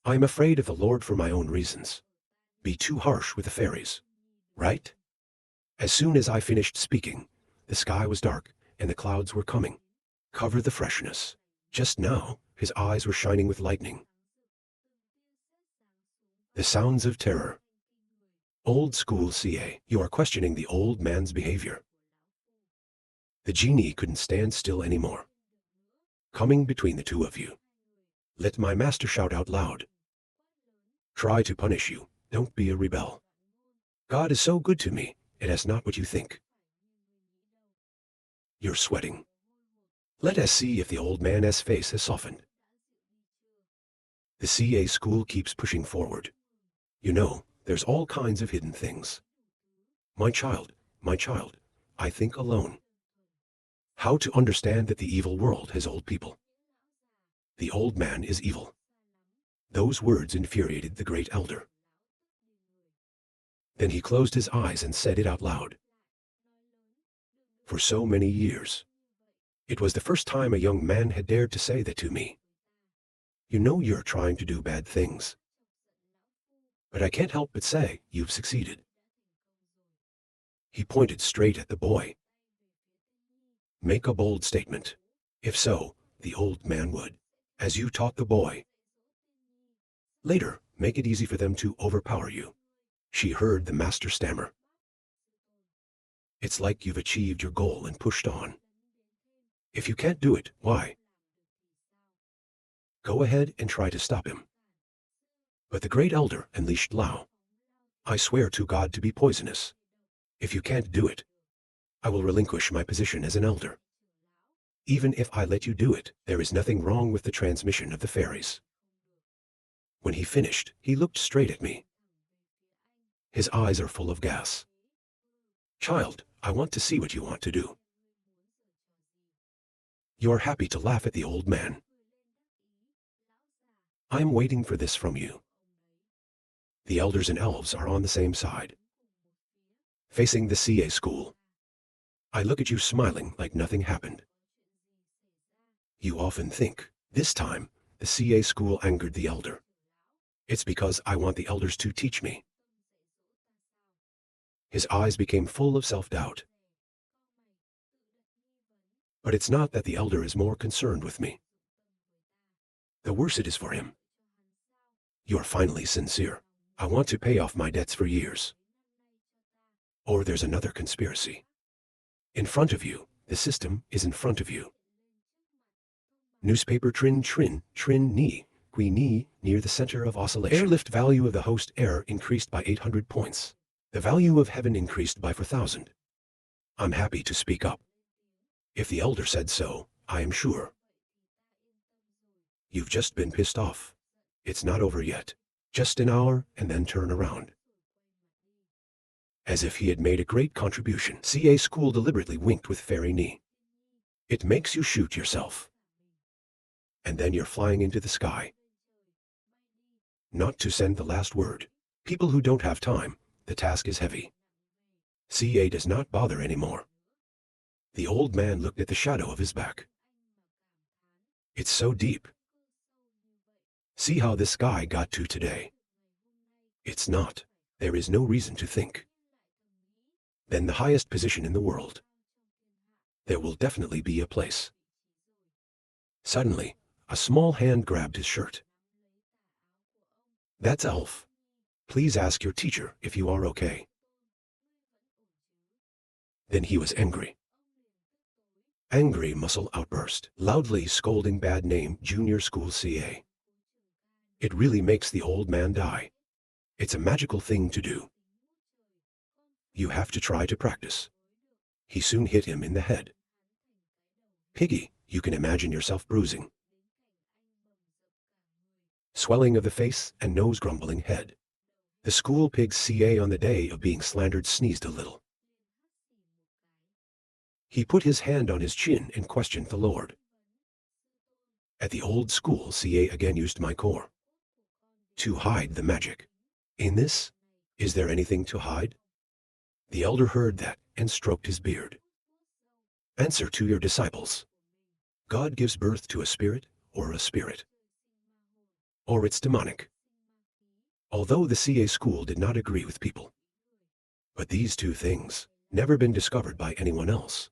I am afraid of the Lord for my own reasons. Be too harsh with the fairies, right? As soon as I finished speaking, the sky was dark and the clouds were coming. Cover the freshness. Just now, his eyes were shining with lightning. The sounds of terror. Old school CA, you are questioning the old man's behavior. The genie couldn't stand still anymore. Coming between the two of you. Let my master shout out loud. Try to punish you, don't be a rebel. God is so good to me, it is not what you think. You're sweating. Let us see if the old man's face has softened. The CA school keeps pushing forward. You know, there's all kinds of hidden things. My child, I think alone. How to understand that the evil world has old people. The old man is evil. Those words infuriated the great elder. Then he closed his eyes and said it out loud. For so many years. It was the first time a young man had dared to say that to me. You know you're trying to do bad things. But I can't help but say, you've succeeded. He pointed straight at the boy. Make a bold statement. If so, the old man would, as you taught the boy. Later, make it easy for them to overpower you. She heard the master stammer. It's like you've achieved your goal and pushed on. If you can't do it, why? Go ahead and try to stop him. But the great elder unleashed Lao. I swear to God to be poisonous. If you can't do it, I will relinquish my position as an elder. Even if I let you do it, there is nothing wrong with the transmission of the fairies. When he finished, he looked straight at me. His eyes are full of gas. Child, I want to see what you want to do. You're happy to laugh at the old man. I am waiting for this from you. The elders and elves are on the same side, facing the CA school. I look at you smiling like nothing happened. You often think, this time, the CA school angered the elder. It's because I want the elders to teach me. His eyes became full of self-doubt. But it's not that the elder is more concerned with me. The worse it is for him. You're finally sincere. I want to pay off my debts for years. Or there's another conspiracy. In front of you, the system is in front of you. Newspaper trin ni, qui ni, near the center of oscillation. Airlift value of the host air increased by 800 points. The value of heaven increased by 4,000. I'm happy to speak up. If the elder said so, I am sure. You've just been pissed off. It's not over yet. Just an hour and then turn around. As if he had made a great contribution, CA school deliberately winked with fairy knee. It makes you shoot yourself. And then you're flying into the sky. Not to send the last word. People who don't have time, the task is heavy. CA does not bother anymore. The old man looked at the shadow of his back. It's so deep. See how this guy got to today. It's not. There is no reason to think. Then the highest position in the world. There will definitely be a place. Suddenly, a small hand grabbed his shirt. That's Elf. Please ask your teacher if you are okay. Then he was angry. Angry muscle outburst, loudly scolding bad name junior school CA. It really makes the old man die. It's a magical thing to do. You have to try to practice. He soon hit him in the head. Piggy, you can imagine yourself bruising. Swelling of the face and nose grumbling head. The school pig CA on the day of being slandered sneezed a little. He put his hand on his chin and questioned the Lord. At the old school, CA again used my core. To hide the magic. In this, is there anything to hide? The elder heard that and stroked his beard. Answer to your disciples. God gives birth to a spirit or a spirit. Or it's demonic. Although the CA school did not agree with people. But these two things, never been discovered by anyone else.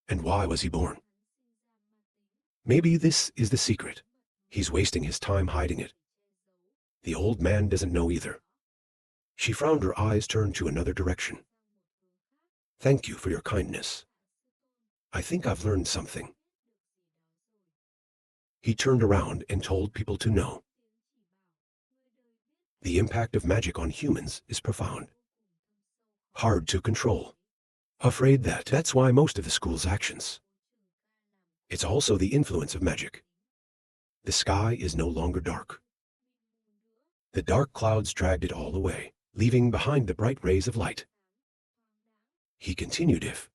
And why was he born? Maybe this is the secret. He's wasting his time hiding it. The old man doesn't know either. She frowned, her eyes turned to another direction. Thank you for your kindness. I think I've learned something. He turned around and told people to know. The impact of magic on humans is profound. Hard to control. Afraid that's why most of the school's actions. It's also the influence of magic. The sky is no longer dark. The dark clouds dragged it all away, leaving behind the bright rays of light. He continued, if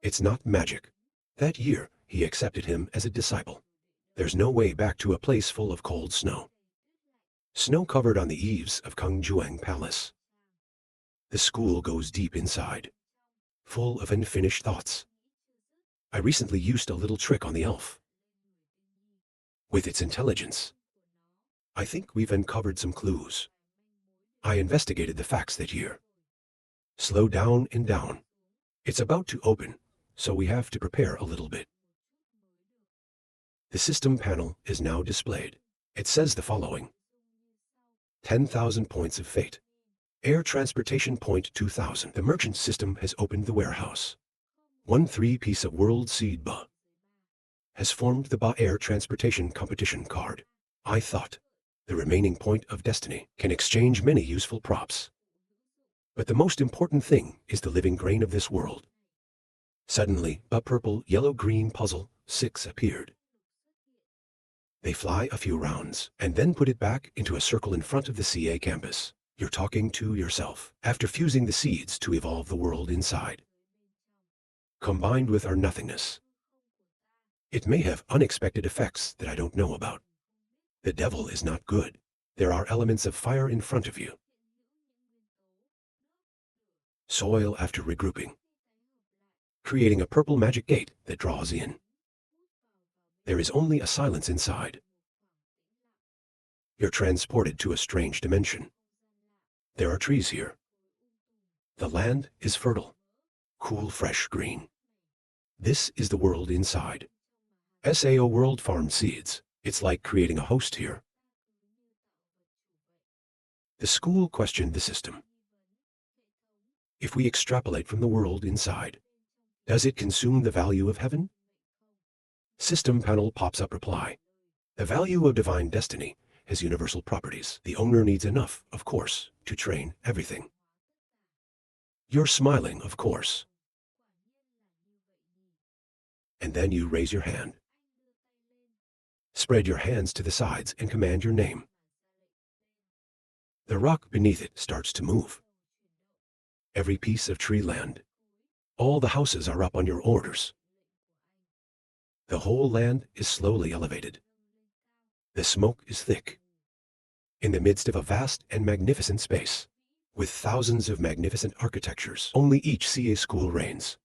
it's not magic. That year, he accepted him as a disciple. There's no way back to a place full of cold snow. Snow covered on the eaves of Kung Juang Palace. The school goes deep inside, full of unfinished thoughts. I recently used a little trick on the elf. With its intelligence, I think we've uncovered some clues. I investigated the facts that year. Slow down and down. It's about to open, so we have to prepare a little bit. The system panel is now displayed. It says the following. 10,000 points of fate. Air transportation point 2,000. The merchant system has opened the warehouse. 1-3 piece of world seed Ba has formed the Ba air transportation competition card. I thought the remaining point of destiny can exchange many useful props. But the most important thing is the living grain of this world. Suddenly, a purple, yellow, green puzzle 6 appeared. They fly a few rounds and then put it back into a circle in front of the CA campus. You're talking to yourself after fusing the seeds to evolve the world inside. Combined with our nothingness, it may have unexpected effects that I don't know about. The devil is not good. There are elements of fire in front of you. Soil after regrouping, creating a purple magic gate that draws in. There is only a silence inside. You're transported to a strange dimension. There are trees here. The land is fertile, cool, fresh green. This is the world inside. SAO World Farm Seeds. It's like creating a host here. The school questioned the system. If we extrapolate from the world inside, does it consume the value of heaven? System panel pops up reply. The value of divine destiny has universal properties. The owner needs enough, of course, to train everything. You're smiling, of course. And then you raise your hand. Spread your hands to the sides and command your name. The rock beneath it starts to move. Every piece of tree land. All the houses are up on your orders. The whole land is slowly elevated. The smoke is thick. In the midst of a vast and magnificent space, with thousands of magnificent architectures, only each CA school reigns.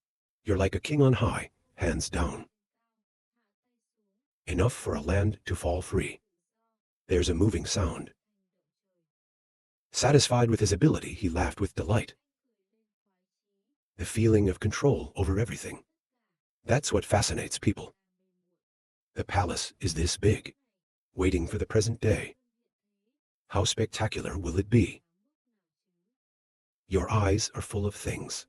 You're like a king on high, hands down. Enough for a land to fall free. There's a moving sound. Satisfied with his ability, he laughed with delight. The feeling of control over everything. That's what fascinates people. The palace is this big, waiting for the present day. How spectacular will it be? Your eyes are full of things.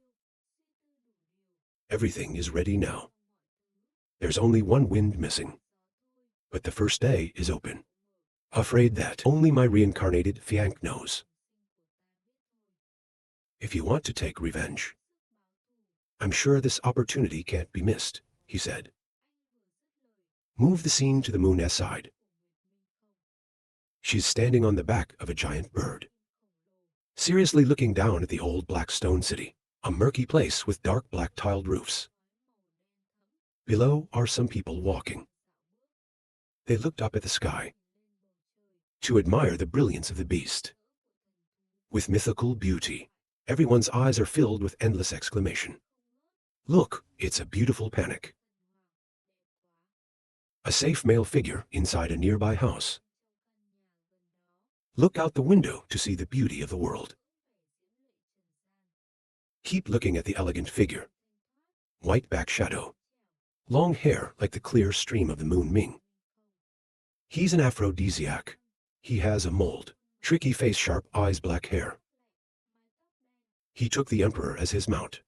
Everything is ready now. There's only one wind missing. But the first day is open. Afraid that only my reincarnated fianc knows. If you want to take revenge, I'm sure this opportunity can't be missed, he said. Move the scene to the moon side. She's standing on the back of a giant bird, seriously looking down at the old black stone city, a murky place with dark black tiled roofs. Below are some people walking. They looked up at the sky to admire the brilliance of the beast. With mythical beauty, everyone's eyes are filled with endless exclamation. Look, it's a beautiful panic. A safe male figure inside a nearby house. Look out the window to see the beauty of the world. Keep looking at the elegant figure. White back shadow. Long hair like the clear stream of the moon Ming. He's an aphrodisiac. He has a mold. Tricky face, sharp eyes, black hair. He took the emperor as his mount.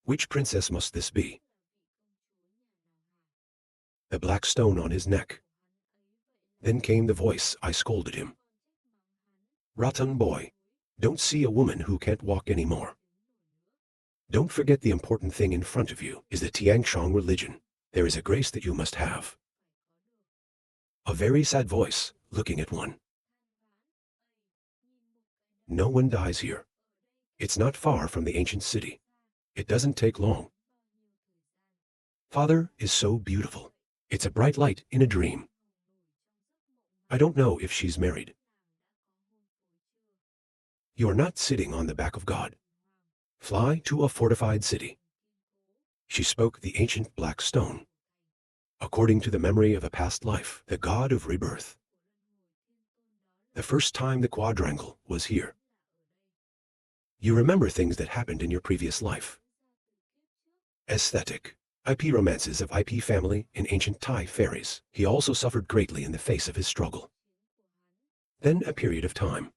Which princess must this be? The black stone on his neck. Then came the voice. I scolded him. Rotten boy. Don't see a woman who can't walk anymore. Don't forget the important thing in front of you is the Tiangshang religion. There is a grace that you must have. A very sad voice, looking at one. No one dies here. It's not far from the ancient city. It doesn't take long. Father is so beautiful. It's a bright light in a dream. I don't know if she's married. You are not sitting on the back of God. Fly to a fortified city. She spoke the ancient black stone. According to the memory of a past life, the god of rebirth. The first time the quadrangle was here. You remember things that happened in your previous life. Aesthetic. IP romances of IP family in ancient Thai fairies. He also suffered greatly in the face of his struggle. Then a period of time.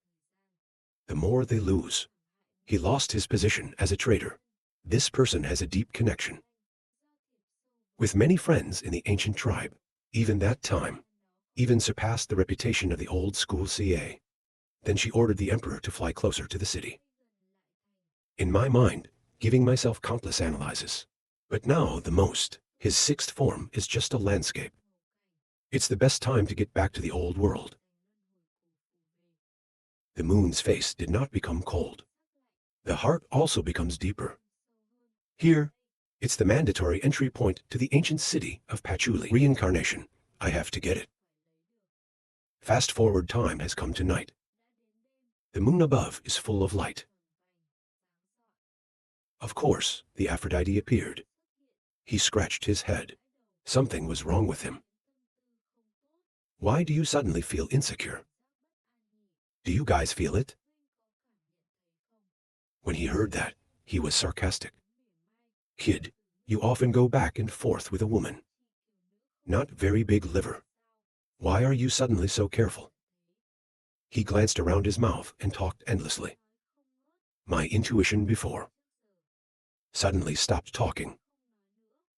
The more they lose. He lost his position as a trader. This person has a deep connection with many friends in the ancient tribe. Even that time, even surpassed the reputation of the old school CA. Then she ordered the emperor to fly closer to the city. In my mind, giving myself countless analyses. But now the most, his sixth form is just a landscape. It's the best time to get back to the old world. The moon's face did not become cold. The heart also becomes deeper. Here, it's the mandatory entry point to the ancient city of Patchouli. Reincarnation. I have to get it. Fast forward, time has come to night. The moon above is full of light. Of course, the Aphrodite appeared. He scratched his head. Something was wrong with him. Why do you suddenly feel insecure? Do you guys feel it? When he heard that, he was sarcastic. Kid, you often go back and forth with a woman. Not very big liver. Why are you suddenly so careful? He glanced around his mouth and talked endlessly. My intuition before suddenly stopped talking.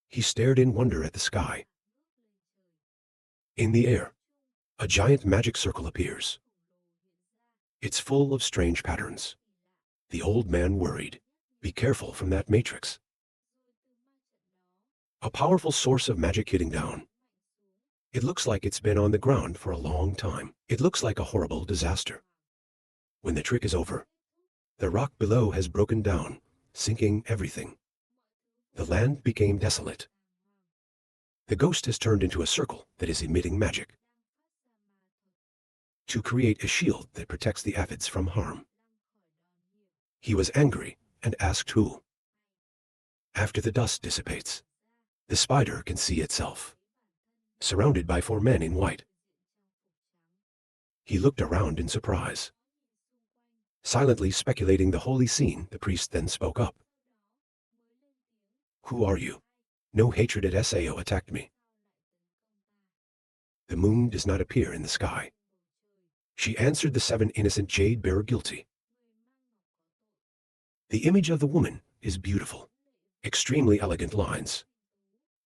He stared in wonder at the sky. In the air, a giant magic circle appears. It's full of strange patterns. The old man worried. Be careful from that matrix. A powerful source of magic hitting down. It looks like it's been on the ground for a long time. It looks like a horrible disaster. When the trick is over, the rock below has broken down, sinking everything. The land became desolate. The ghost has turned into a circle that is emitting magic to create a shield that protects the aphids from harm. He was angry and asked who. After the dust dissipates, the spider can see itself, surrounded by 4 men in white. He looked around in surprise. Silently speculating the holy scene, the priest then spoke up. Who are you? No hatred at Sao attacked me. The moon does not appear in the sky. She answered the 7 innocent jade bearer guilty. The image of the woman is beautiful. Extremely elegant lines.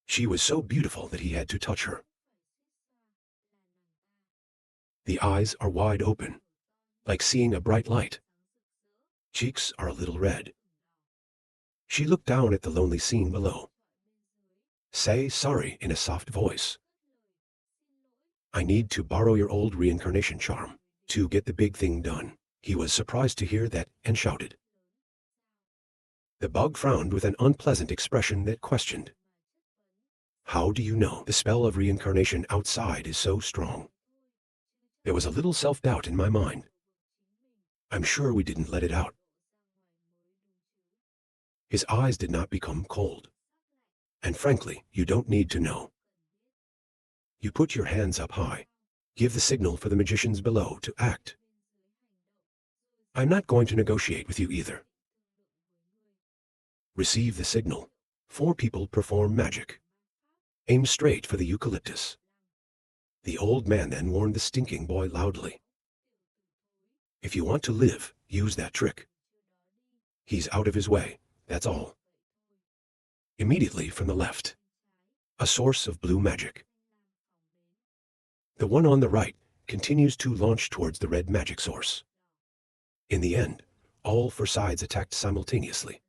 She was so beautiful that he had to touch her. The eyes are wide open, like seeing a bright light. Cheeks are a little red. She looked down at the lonely scene below. Say sorry in a soft voice. I need to borrow your old reincarnation charm to get the big thing done. He was surprised to hear that and shouted. The bug frowned with an unpleasant expression that questioned. How do you know the spell of reincarnation outside is so strong? There was a little self-doubt in my mind. I'm sure we didn't let it out. His eyes did not become cold. And frankly, you don't need to know. You put your hands up high. Give the signal for the magicians below to act. I'm not going to negotiate with you either. Receive the signal. 4 people perform magic. Aim straight for the eucalyptus. The old man then warned the stinking boy loudly. If you want to live, use that trick. He's out of his way, that's all. Immediately from the left, a source of blue magic. The one on the right continues to launch towards the red magic source. In the end, all 4 sides attacked simultaneously.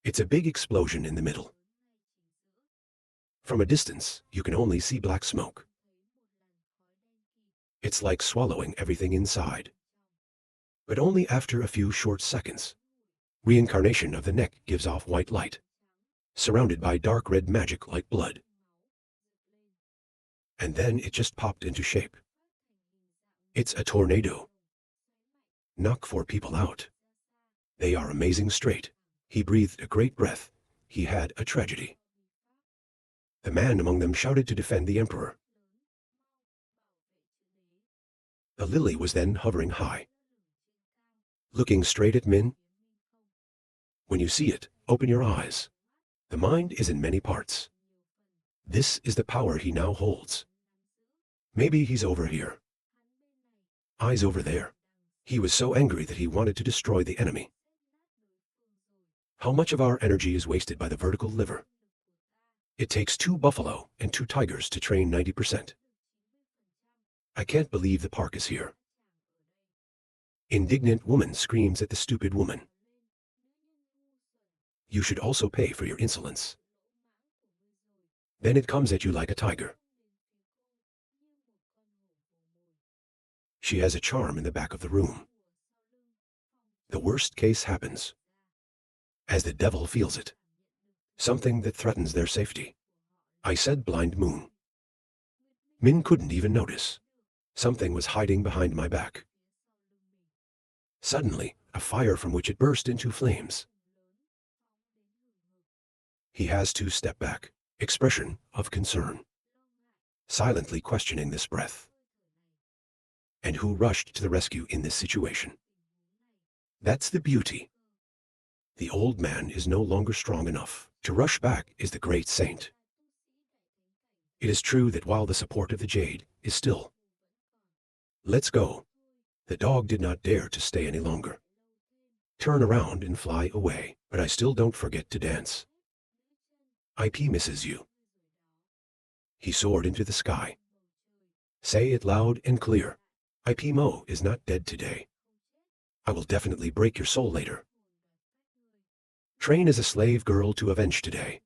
It's a big explosion in the middle. From a distance, you can only see black smoke. It's like swallowing everything inside. But only after a few short seconds. Reincarnation of the neck gives off white light, surrounded by dark red magic like blood. And then it just popped into shape. It's a tornado. Knock 4 people out. They are amazing straight. He breathed a great breath. He had a tragedy. The man among them shouted to defend the emperor. The lily was then hovering high, looking straight at Min. When you see it, open your eyes. The mind is in many parts. This is the power he now holds. Maybe he's over here. Eyes over there. He was so angry that he wanted to destroy the enemy. How much of our energy is wasted by the vertical liver? It takes 2 buffalo and 2 tigers to train 90%. I can't believe the park is here. Indignant woman screams at the stupid woman. You should also pay for your insolence. Then it comes at you like a tiger. She has a charm in the back of the room. The worst case happens. As the devil feels it. Something that threatens their safety. I said blind moon. Min couldn't even notice. Something was hiding behind my back. Suddenly, a fire from which it burst into flames. He has to step back. Expression of concern. Silently questioning this breath. And who rushed to the rescue in this situation? That's the beauty. The old man is no longer strong enough. To rush back is the great saint. It is true that while the support of the jade is still. Let's go. The dog did not dare to stay any longer. Turn around and fly away, but I still don't forget to dance. IP misses you. He soared into the sky. Say it loud and clear. IP Mo is not dead today. I will definitely break your soul later. Train as a slave girl to avenge today.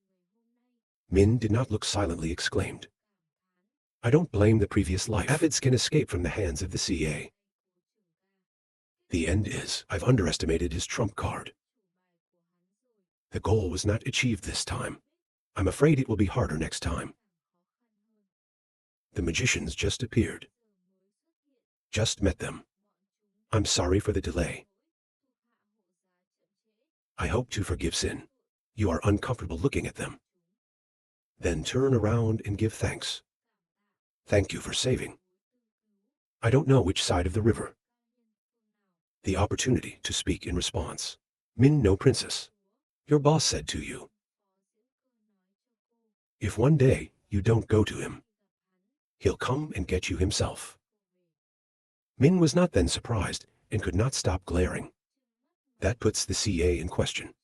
Min did not look silently exclaimed. I don't blame the previous life. Avids can escape from the hands of the CA. The end is, I've underestimated his trump card. The goal was not achieved this time. I'm afraid it will be harder next time. The magicians just appeared. Just met them. I'm sorry for the delay. I hope to forgive sin. You are uncomfortable looking at them. Then turn around and give thanks. Thank you for saving. I don't know which side of the river. The opportunity to speak in response. Min no princess. Your boss said to you. If one day you don't go to him, he'll come and get you himself. Min was not then surprised and could not stop glaring. That puts the CA in question.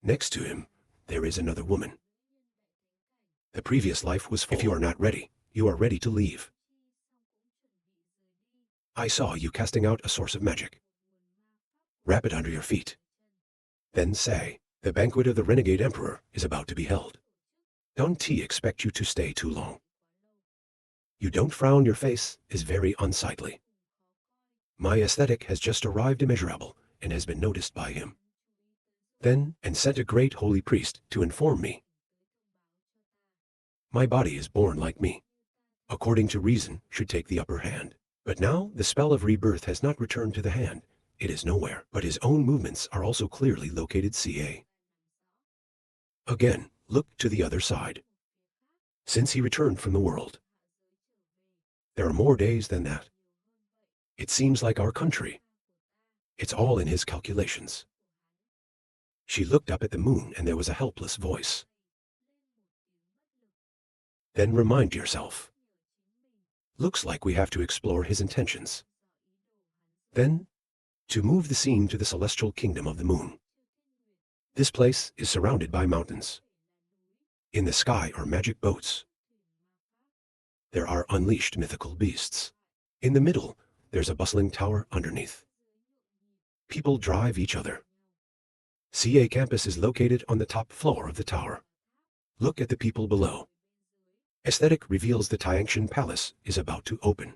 Next to him, there is another woman. The previous life was full. If you are not ready, you are ready to leave. I saw you casting out a source of magic. Wrap it under your feet. Then say, the banquet of the renegade emperor is about to be held. Don't he expect you to stay too long? You don't frown, your face is very unsightly. My aesthetic has just arrived immeasurable and has been noticed by him. Then, and sent a great holy priest to inform me. My body is born like me. According to reason, should take the upper hand. But now the spell of rebirth has not returned to the hand. It is nowhere, but his own movements are also clearly located CA. Again, look to the other side. Since he returned from the world, There are more days than that. It seems like our country. It's all in his calculations. She looked up at the moon and there was a helpless voice. Then remind yourself. Looks like we have to explore his intentions. Then, to move the scene to the celestial kingdom of the moon. This place is surrounded by mountains. In the sky are magic boats. There are unleashed mythical beasts. In the middle, there's a bustling tower underneath. People drive each other. CA campus is located on the top floor of the tower. Look at the people below. Aesthetic reveals the Tianxian Palace is about to open.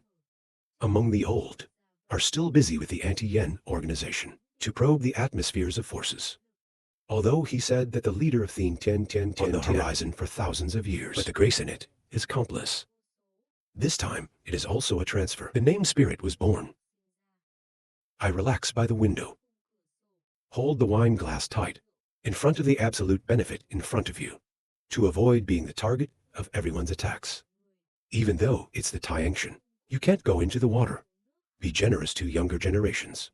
Among the old are still busy with the anti-Yen organization to probe the atmospheres of forces. Although he said that the leader of Thien on the horizon for thousands of years, but the grace in it is countless. This time, it is also a transfer. The name spirit was born. I relax by the window. Hold the wine glass tight, in front of the absolute benefit in front of you, to avoid being the target of everyone's attacks. Even though it's the Tianxian, you can't go into the water. Be generous to younger generations.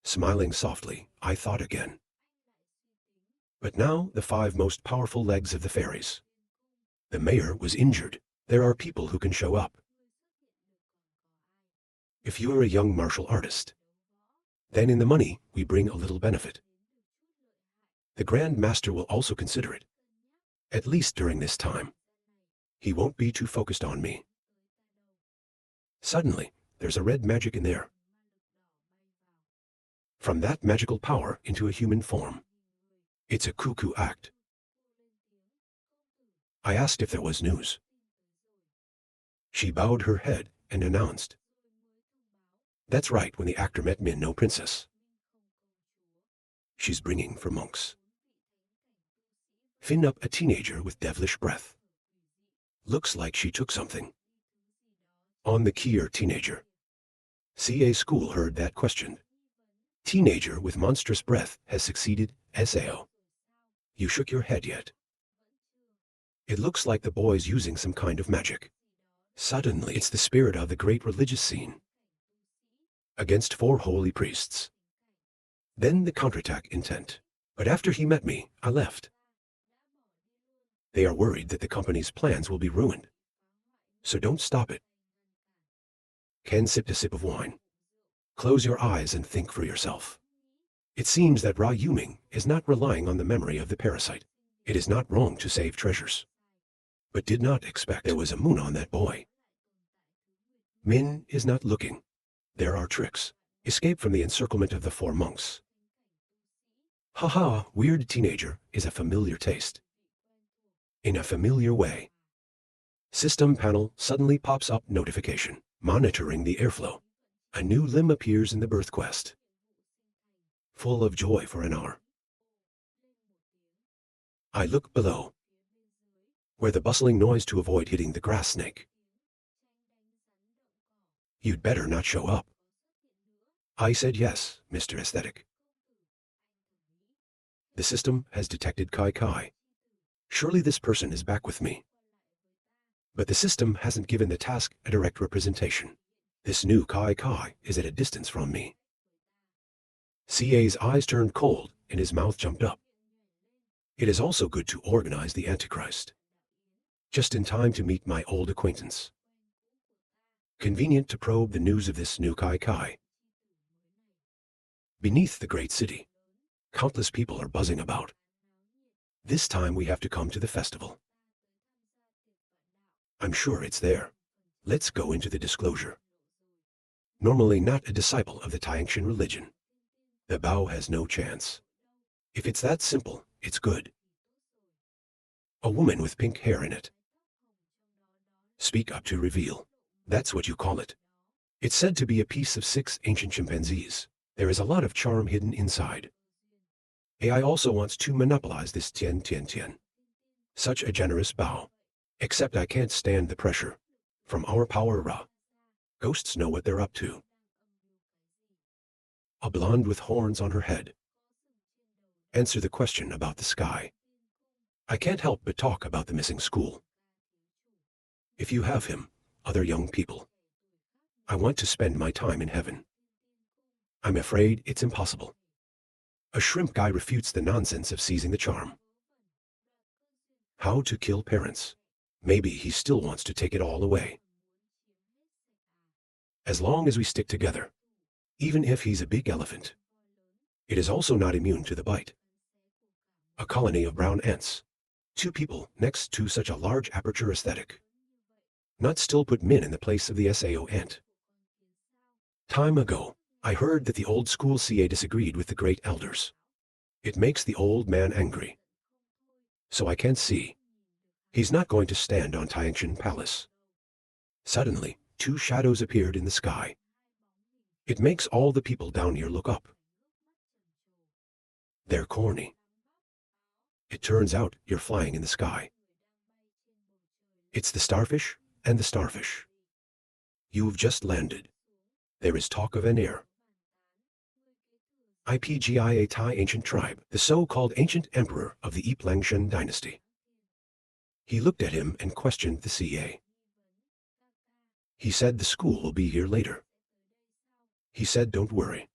Smiling softly, I thought again. But now the 5 most powerful legs of the fairies. The mayor was injured. There are people who can show up. If you are a young martial artist, then in the money we bring a little benefit. The Grand Master will also consider it. At least during this time. He won't be too focused on me. Suddenly, there's a red magic in there. From that magical power into a human form. It's a cuckoo act. I asked if there was news. She bowed her head and announced. That's right, when the actor met Min No Princess. She's bringing for monks. Fin up a teenager with devilish breath. Looks like she took something. On the key or teenager. CA school heard that question. Teenager with monstrous breath has succeeded, SAO. You shook your head yet? It looks like the boy's using some kind of magic. Suddenly, it's the spirit of the great religious scene. Against 4 holy priests. Then the counterattack intent. But after he met me, I left. They are worried that the company's plans will be ruined. So don't stop it. Ken sipped a sip of wine. Close your eyes and think for yourself. It seems that Ra Yuming is not relying on the memory of the parasite. It is not wrong to save treasures. But did not expect there was a moon on that boy. Min is not looking. There are tricks. Escape from the encirclement of the 4 monks. Haha, weird teenager is a familiar taste. In a familiar way. System panel suddenly pops up notification. Monitoring the airflow. A new limb appears in the birth quest. Full of joy for an hour. I look below. Where the bustling noise to avoid hitting the grass snake. You'd better not show up. I said yes, Mr. Aesthetic. The system has detected Kai Kai. Surely this person is back with me. But the system hasn't given the task a direct representation. This new Kai Kai is at a distance from me. CA's eyes turned cold and his mouth jumped up. It is also good to organize the Antichrist. Just in time to meet my old acquaintance. Convenient to probe the news of this new Kai Kai. Beneath the great city, countless people are buzzing about. This time we have to come to the festival. I'm sure it's there. Let's go into the disclosure. Normally not a disciple of the Tianxian religion. The Bao has no chance. If it's that simple, it's good. A woman with pink hair in it. Speak up to reveal. That's what you call it. It's said to be a piece of 6 ancient chimpanzees. There is a lot of charm hidden inside. AI also wants to monopolize this Tian. Such a generous Bao. Except I can't stand the pressure. From our power Ra. Ghosts know what they're up to. A blonde with horns on her head. Answer the question about the sky. I can't help but talk about the missing school. If you have him, other young people, I want to spend my time in heaven. I'm afraid it's impossible. A shrimp guy refutes the nonsense of seizing the charm. How to kill parents. Maybe he still wants to take it all away. As long as we stick together, even if he's a big elephant. It is also not immune to the bite. A colony of brown ants. Two people next to such a large aperture aesthetic. Not still put Min in the place of the SAO ant. Time ago, I heard that the old school CA disagreed with the great elders. It makes the old man angry. So I can't see. He's not going to stand on Tianxian Palace. Suddenly, two shadows appeared in the sky. It makes all the people down here look up. They're corny. It turns out you're flying in the sky. It's the starfish and the starfish. You've just landed. There is talk of an heir. IPGIA Thai ancient tribe, the so-called ancient emperor of the Langshan dynasty. He looked at him and questioned the CA. He said the school will be here later. He said, don't worry.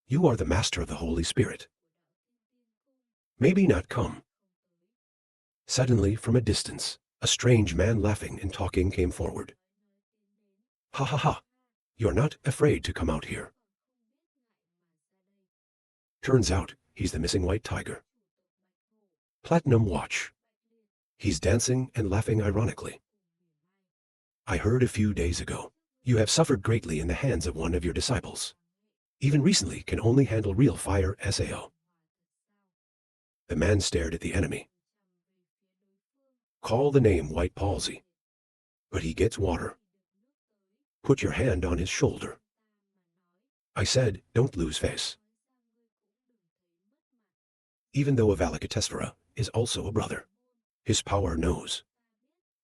You are the master of the Holy Spirit. Maybe not come. Suddenly, from a distance, a strange man laughing and talking came forward. Ha ha ha. You're not afraid to come out here. Turns out, he's the missing white tiger. Platinum watch. He's dancing and laughing ironically. I heard a few days ago, you have suffered greatly in the hands of one of your disciples. Even recently can only handle real fire SAO. The man stared at the enemy. Call the name white palsy. But he gets water. Put your hand on his shoulder. I said, don't lose face. Even though Avalokitesvara is also a brother. His power knows.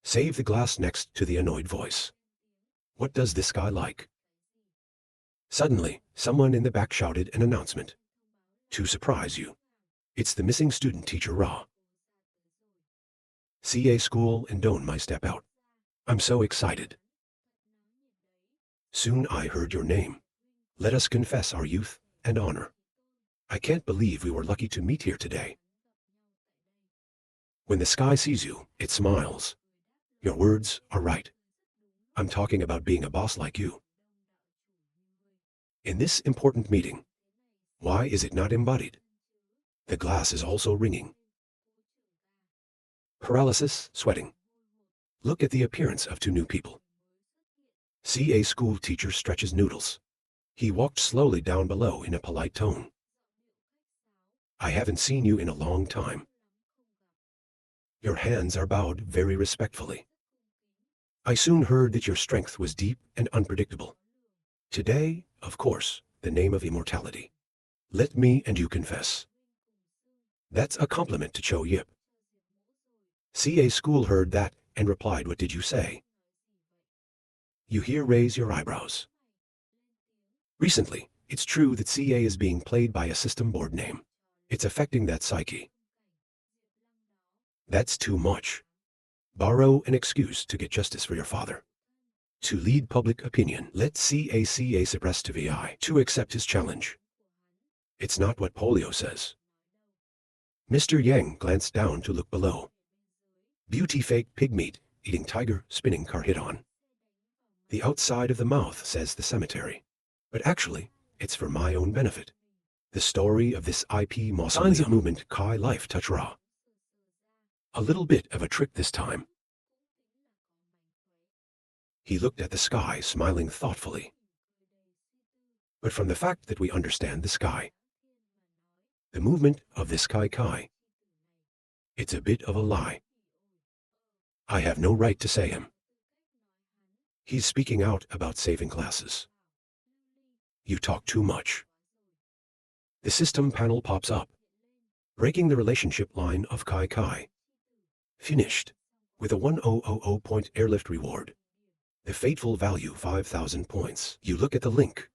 Save the glass next to the annoyed voice. What does this guy like? Suddenly, someone in the back shouted an announcement. To surprise you. It's the missing student teacher Ra. CA school and don't my step out. I'm so excited. Soon I heard your name. Let us confess our youth and honor. I can't believe we were lucky to meet here today. When the sky sees you, it smiles. Your words are right. I'm talking about being a boss like you. In this important meeting, why is it not embodied? The glass is also ringing. Paralysis, sweating. Look at the appearance of two new people. CA school teacher stretches noodles. He walked slowly down below in a polite tone. I haven't seen you in a long time. Your hands are bowed very respectfully. I soon heard that your strength was deep and unpredictable. Today, of course, the name of immortality. Let me and you confess. That's a compliment to Cho Yip. CA school heard that and replied, what did you say? You here raise your eyebrows. Recently, it's true that CA is being played by a system board name. It's affecting that psyche. That's too much. Borrow an excuse to get justice for your father. To lead public opinion, let CA suppress to VI to accept his challenge. It's not what polio says. Mr. Yang glanced down to look below. Beauty fake pig meat, eating tiger, spinning car hit on. The outside of the mouth says the cemetery. But actually, it's for my own benefit. The story of this IP mausoleum. Signs of movement, Kai life touch Ra. A little bit of a trick this time. He looked at the sky, smiling thoughtfully. But from the fact that we understand the sky, the movement of this Kai, it's a bit of a lie. I have no right to say him. He's speaking out about saving classes. You talk too much. The system panel pops up, breaking the relationship line of Kai. Finished, with a 1000 point airlift reward. The fateful value 5,000 points. You look at the link.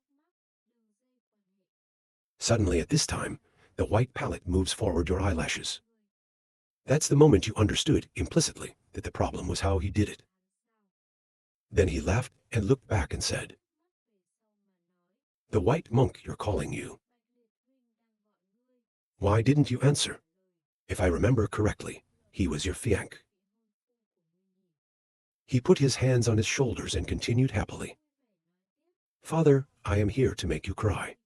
Suddenly at this time, the white palette moves forward your eyelashes. That's the moment you understood implicitly that the problem was how he did it. Then he laughed and looked back and said, The white monk you're calling you. Why didn't you answer? If I remember correctly, he was your fiancé. He put his hands on his shoulders and continued happily. Father, I am here to make you cry.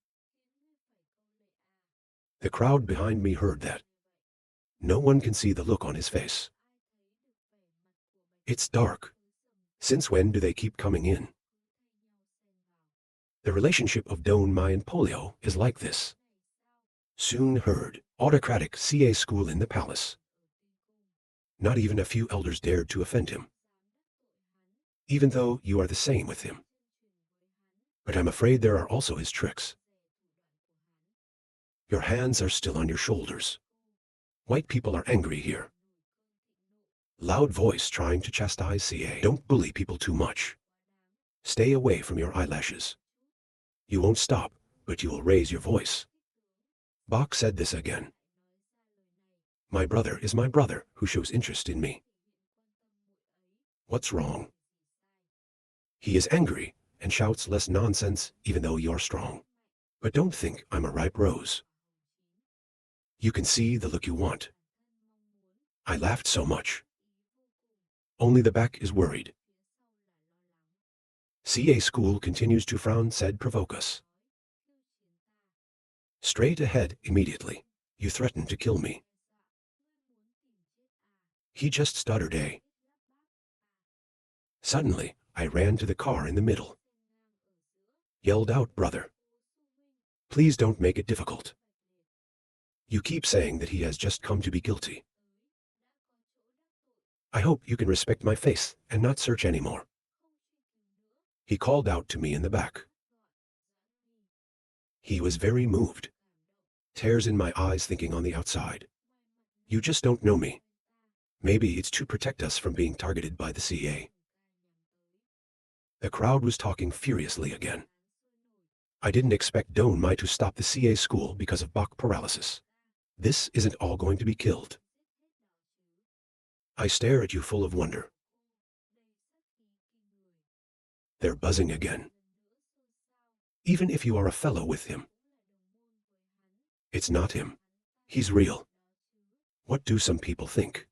The crowd behind me heard that. No one can see the look on his face. It's dark. Since when do they keep coming in? The relationship of Don Mai and Polio is like this. Soon heard, autocratic CA school in the palace. Not even a few elders dared to offend him. Even though you are the same with him. But I'm afraid there are also his tricks. Your hands are still on your shoulders. White people are angry here. Loud voice trying to chastise CA. Don't bully people too much. Stay away from your eyelashes. You won't stop, but you will raise your voice. Bach said this again. My brother is my brother who shows interest in me. What's wrong? He is angry and shouts less nonsense even though you're strong. But don't think I'm a ripe rose. You can see the look you want. I laughed so much. Only the back is worried. CA school continues to frown, said provoke us. Straight ahead immediately. You threatened to kill me. He just stuttered a. Suddenly, I ran to the car in the middle. Yelled out, brother. Please don't make it difficult. You keep saying that he has just come to be guilty. I hope you can respect my face and not search anymore. He called out to me in the back. He was very moved. Tears in my eyes thinking on the outside. You just don't know me. Maybe it's to protect us from being targeted by the CA. The crowd was talking furiously again. I didn't expect Don Mai to stop the CA school because of Bach paralysis. This isn't all going to be killed. I stare at you full of wonder. They're buzzing again. Even if you are a fellow with him. It's not him. He's real. What do some people think?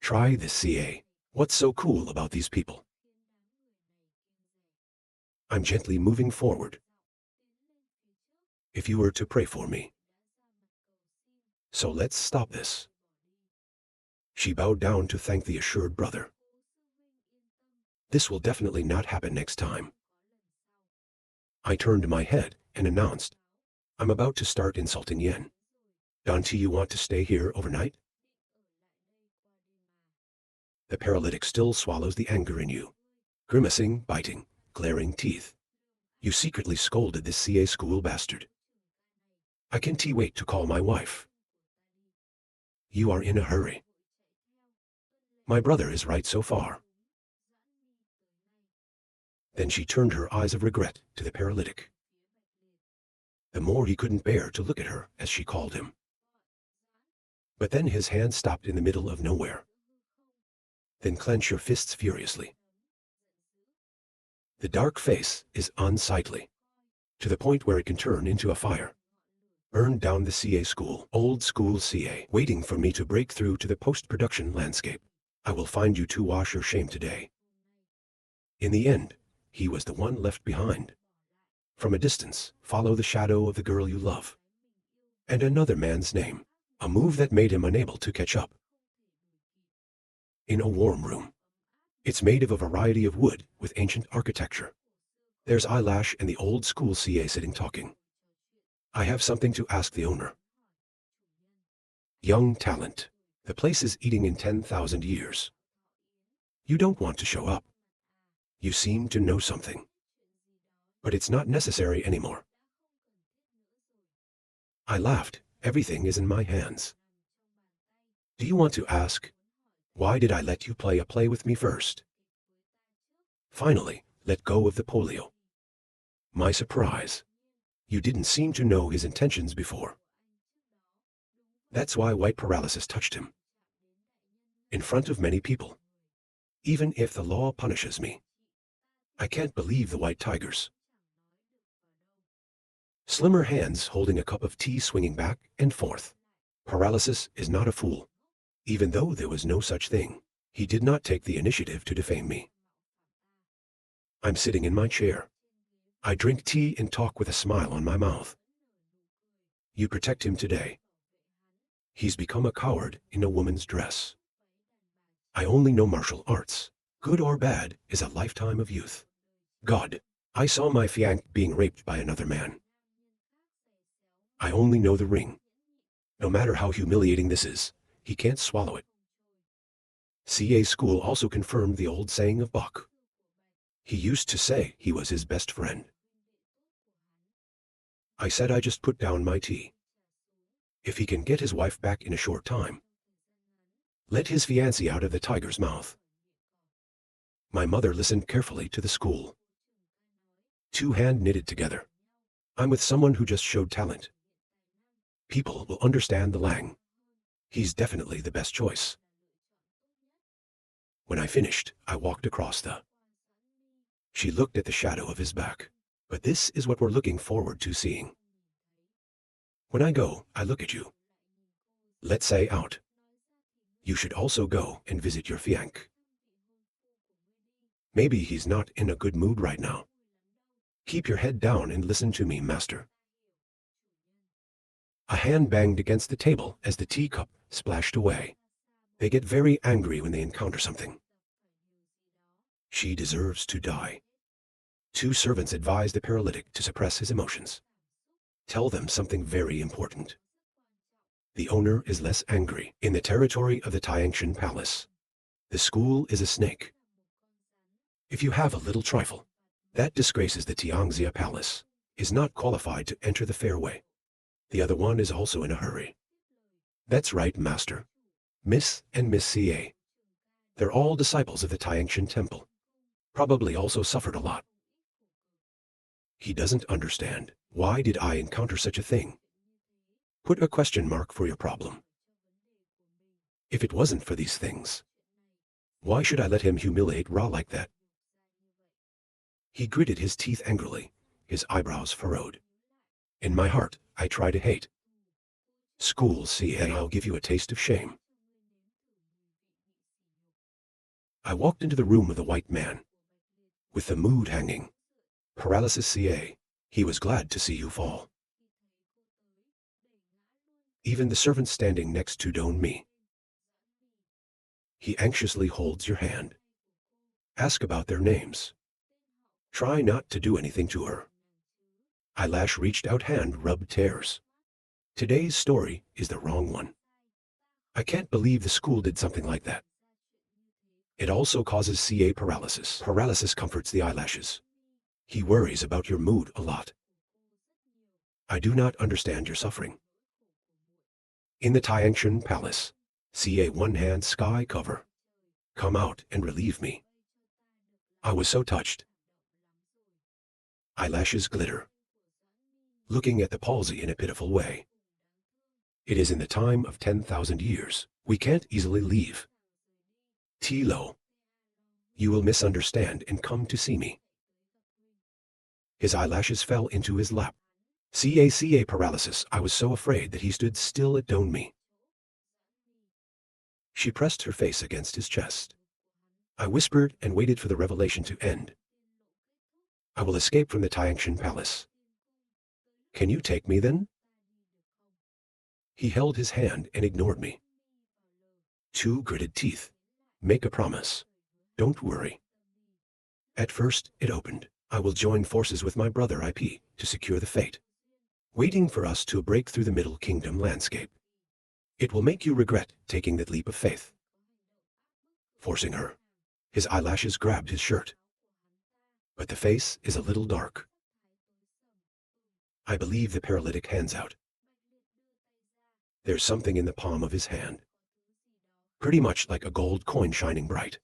Try this CA. What's so cool about these people? I'm gently moving forward. If you were to pray for me. So let's stop this. She bowed down to thank the assured brother. This will definitely not happen next time. I turned my head and announced, I'm about to start insulting Yen. Don't you want to stay here overnight? The paralytic still swallows the anger in you. Grimacing, biting, glaring teeth. You secretly scolded this CA school bastard. I can't wait to call my wife. You are in a hurry. My brother is right so far. Then she turned her eyes of regret to the paralytic. The more he couldn't bear to look at her as she called him. But then his hand stopped in the middle of nowhere. Then clench your fists furiously. The dark face is unsightly, to the point where it can turn into a fire. Burn down the CA school, old school CA, waiting for me to break through to the post-production landscape. I will find you to wash your shame today. In the end, he was the one left behind. From a distance, follow the shadow of the girl you love. And another man's name, a move that made him unable to catch up. In a warm room. It's made of a variety of wood with ancient architecture. There's Eyelash and the old school CA sitting talking. I have something to ask the owner. Young talent. The place is eating in 10,000 years. You don't want to show up. You seem to know something. But it's not necessary anymore. I laughed. Everything is in my hands. Do you want to ask? Why did I let you play a play with me first? Finally, let go of the polio. My surprise. You didn't seem to know his intentions before. That's why white paralysis touched him. In front of many people. Even if the law punishes me. I can't believe the white tigers. Slimmer hands holding a cup of tea swinging back and forth. Paralysis is not a fool. Even though there was no such thing, he did not take the initiative to defame me. I'm sitting in my chair. I drink tea and talk with a smile on my mouth. You protect him today. He's become a coward in a woman's dress. I only know martial arts. Good or bad is a lifetime of youth. God, I saw my fiancé being raped by another man. I only know the ring. No matter how humiliating this is, he can't swallow it. CA school also confirmed the old saying of Buck. He used to say he was his best friend. I said I just put down my tea. If he can get his wife back in a short time, let his fiancé out of the tiger's mouth. My mother listened carefully to the school. Two hands knitted together. I'm with someone who just showed talent. People will understand the Lang. He's definitely the best choice. When I finished, I walked across the. She looked at the shadow of his back. But this is what we're looking forward to seeing. When I go, I look at you. Let's say out. You should also go and visit your fiancé. Maybe he's not in a good mood right now. Keep your head down and listen to me, master. A hand banged against the table as the teacup splashed away. They get very angry when they encounter something. She deserves to die. Two servants advised the paralytic to suppress his emotions. Tell them something very important. The owner is less angry. In the territory of the Tiangshan Palace, the school is a snake. If you have a little trifle, that disgraces the Tianxia Palace, is not qualified to enter the fairway. The other one is also in a hurry. That's right, master. Miss and Miss CA. They're all disciples of the Tiangshan Temple. Probably also suffered a lot. He doesn't understand. Why did I encounter such a thing? Put a question mark for your problem. If it wasn't for these things, why should I let him humiliate Ra like that? He gritted his teeth angrily, his eyebrows furrowed. In my heart, I try to hate. School, CA, I'll give you a taste of shame. I walked into the room of the white man. With the mood hanging. Paralysis, CA. He was glad to see you fall. Even the servant standing next to Don Me. He anxiously holds your hand. Ask about their names. Try not to do anything to her. Eyelash reached out hand rubbed tears. Today's story is the wrong one. I can't believe the school did something like that. It also causes CA paralysis. Paralysis comforts the eyelashes. He worries about your mood a lot. I do not understand your suffering. In the Tiangshan Palace, CA one-hand sky cover. Come out and relieve me. I was so touched. Eyelashes glitter. Looking at the palsy in a pitiful way. It is in the time of 10,000 years. We can't easily leave. Tilo. You will misunderstand and come to see me. His eyelashes fell into his lap. CA paralysis. I was so afraid that he stood still at Don Me. She pressed her face against his chest. I whispered and waited for the revelation to end. I will escape from the Tiangshan Palace. Can you take me then? He held his hand and ignored me. Two gritted teeth. Make a promise. Don't worry. At first, it opened. I will join forces with my brother IP to secure the fate. Waiting for us to break through the Middle Kingdom landscape. It will make you regret taking that leap of faith. Forcing her. His eyelashes grabbed his shirt. But the face is a little dark. I believe the paralytic hands out. There's something in the palm of his hand. Pretty much like a gold coin shining bright.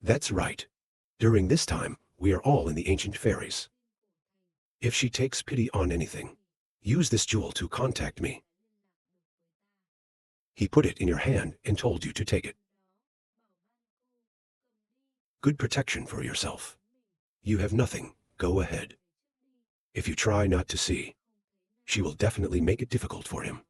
That's right. During this time, we are all in the ancient fairies. If she takes pity on anything, use this jewel to contact me. He put it in your hand and told you to take it. Good protection for yourself. You have nothing, go ahead. If you try not to see, She will definitely make it difficult for him.